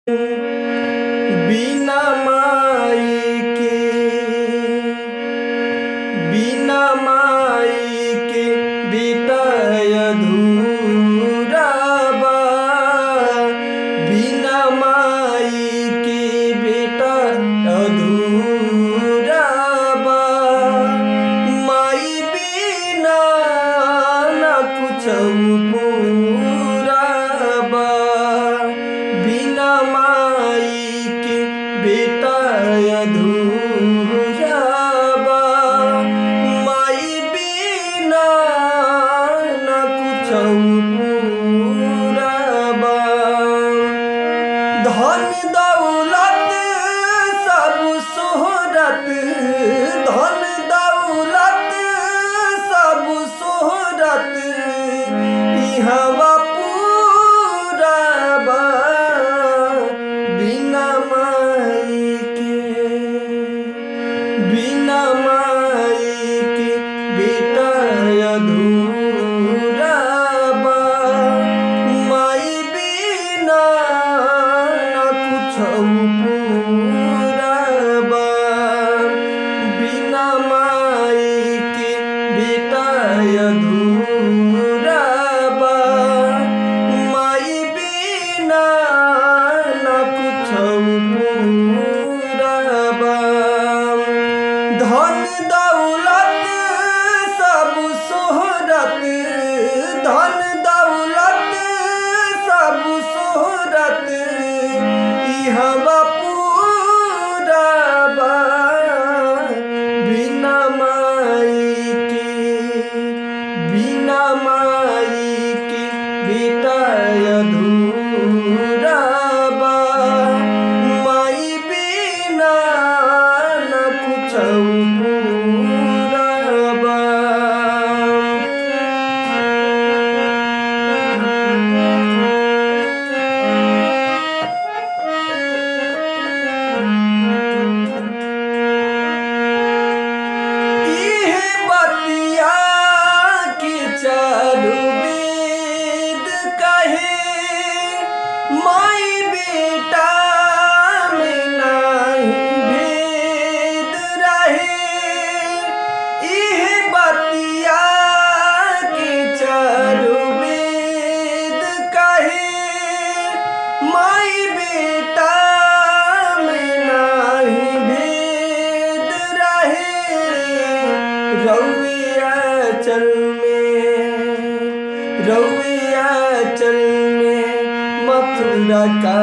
बिना माई के बिना माई के बेटा अधूरा बा। बिना माई के बेटा अधूरा बा। माई बिना न कुछ पूरा बा। बिना माई के बेटा अधूरा बा। माई बिना न कुछ पूरा बा। धन दौलत सब शोहरत, धन दौलत सब शोहरत इहवा पूरा बा। बिना माई के बेटा अधूरा बा। माई बिना न कुछ पूरा बा। बिना माई के बेटा अधूरा बा। माई बिना न कुछ पूरा बा। धन दौलत सब शोहरत, धन दौलत सब शोहरत इहवा पूरा बा। बिना माई के बेटा अधूरा बा। माई बिना न कुछ पूरा बा। इहे बतिया के चारू वेद कहे, माई बेटा में नाही भेद रहे। इहे बतिया के चारू वेद कहे, माई बेटा में नाही भेद रहे। रउए आंचल में मथुरा का